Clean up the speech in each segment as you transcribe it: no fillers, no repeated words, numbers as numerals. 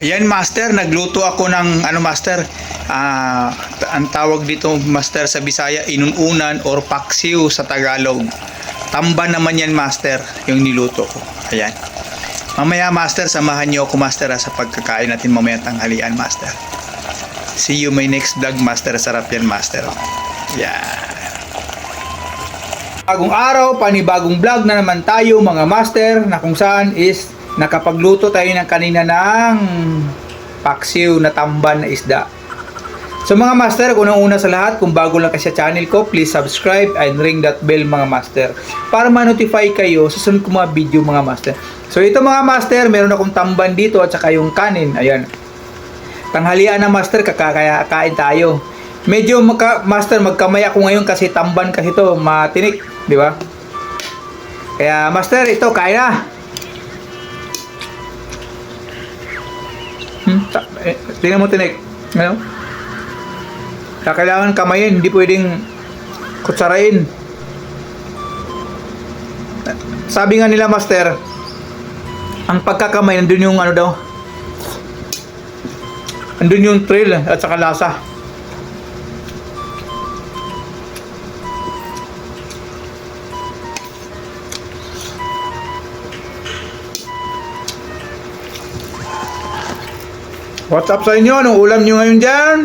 Ayan master, nagluto ako ng ano master, ang tawag dito master sa Bisaya, inununan or paksiw sa Tagalog. Tamba naman yan master, yung niluto ko. Ayan. Mamaya master, samahan niyo ako master sa pagkakain natin mamaya tanghalian master. See you my next vlog master, sarap yan master. Yeah. Bagong araw, panibagong vlog na naman tayo mga master, na kung saan is nakapagluto tayo ng kanina ng paksiw na tamban na isda. So mga master, unang-una sa lahat, kung bago lang kayo sa channel ko, please subscribe and ring that bell mga master para ma-notify kayo sa sunod kong mga video mga master. So ito mga master, meron akong tamban dito at saka yung kanin. Ayan. Tanghalian na master, kakakain tayo. Medyo master, magkamay ako ngayon kasi tamban kasi ito, matinik, di ba? Kaya master, ito, kain na. Tingnan mo tinik. Ano? Kailangan kamayin, hindi pwedeng kutsarain. Sabi nga nila master, ang pagkakamay nandun yung ano daw, nandun yung thrill at saka lasa. What's up sa inyo? Anong ulam nyo ngayon dyan?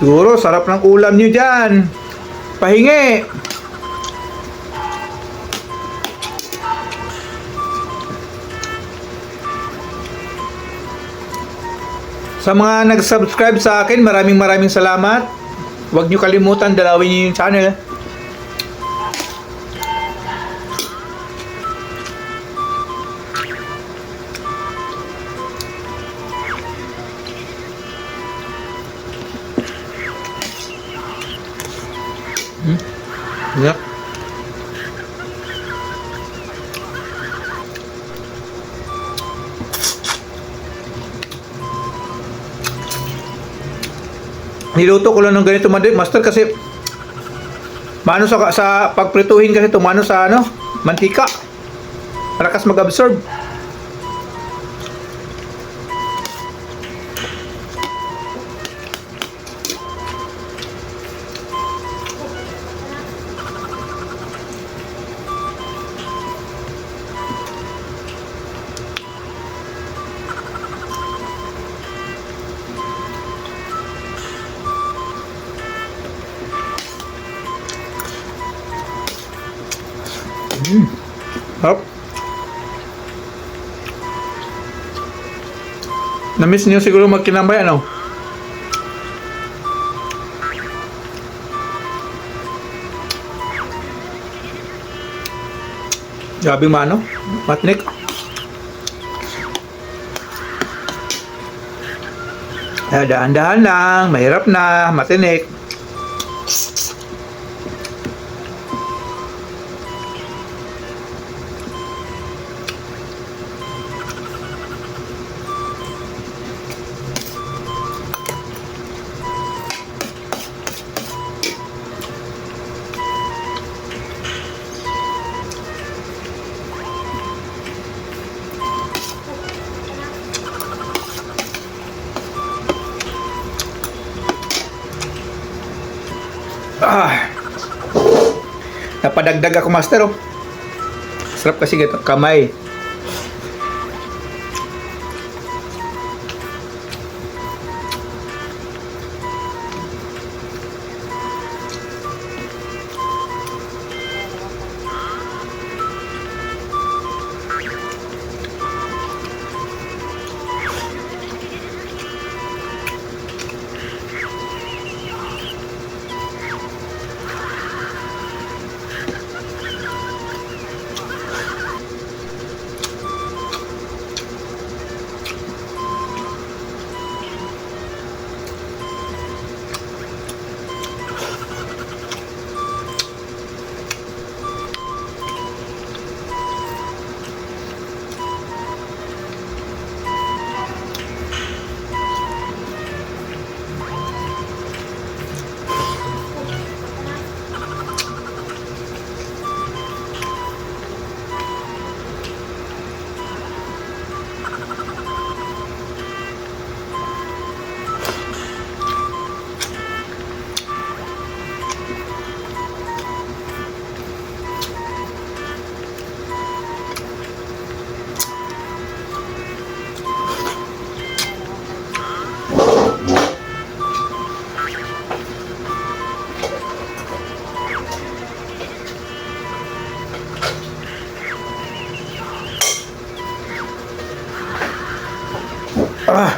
Siguro, sarap ng ulam nyo dyan. Pahingi. Sa mga nag-subscribe sa akin, maraming salamat. Huwag nyo kalimutan, dalawin nyo yung channel. Yep. Niluto ko lang ng ganito master kasi maano sa pagprituhin kasi tumano sa ano, mantika. Malakas mag-absorb. Hop. Na-miss niyo siguro magkinambay ano? Grabe mano, matnik. Dahan-dahan lang, mahirap na, matinik. Napadagdag ako master oh. Sarap kasi ganito, kamay. Ah.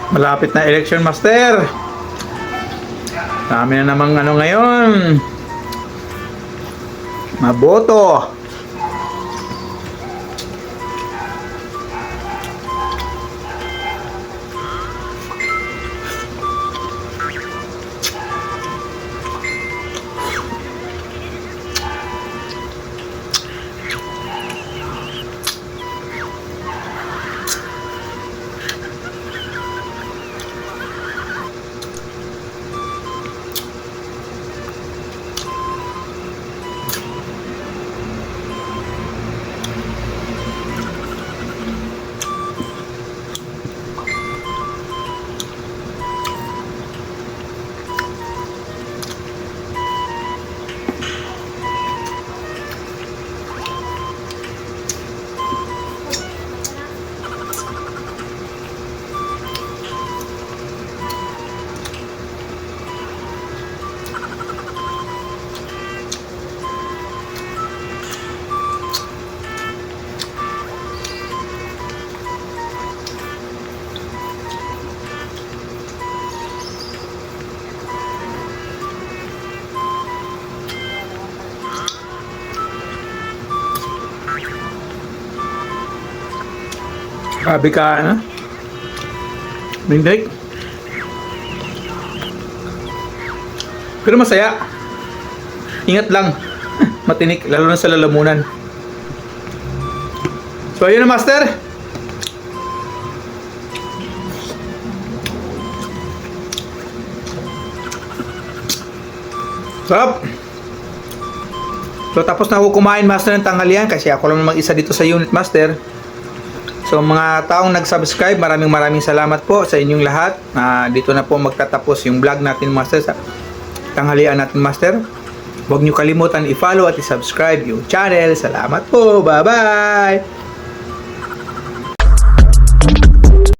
Malapit na election, master. Dami na namang ano ngayon. Maboto. Grabe ka, ano? Mindik. Pero masaya. Ingat lang. Matinik, lalo na sa lalamunan. So, ayun na, master. Sarap. So, tapos na ako kumain, master, ng tanghalian kasi ako lang mag-isa dito sa unit, master. So mga taong nag-subscribe, maraming salamat po sa inyong lahat. Dito na po magtatapos yung vlog natin, master, sa tanghalian natin, master. Huwag nyo kalimutan i-follow at i-subscribe yung channel. Salamat po. Bye-bye!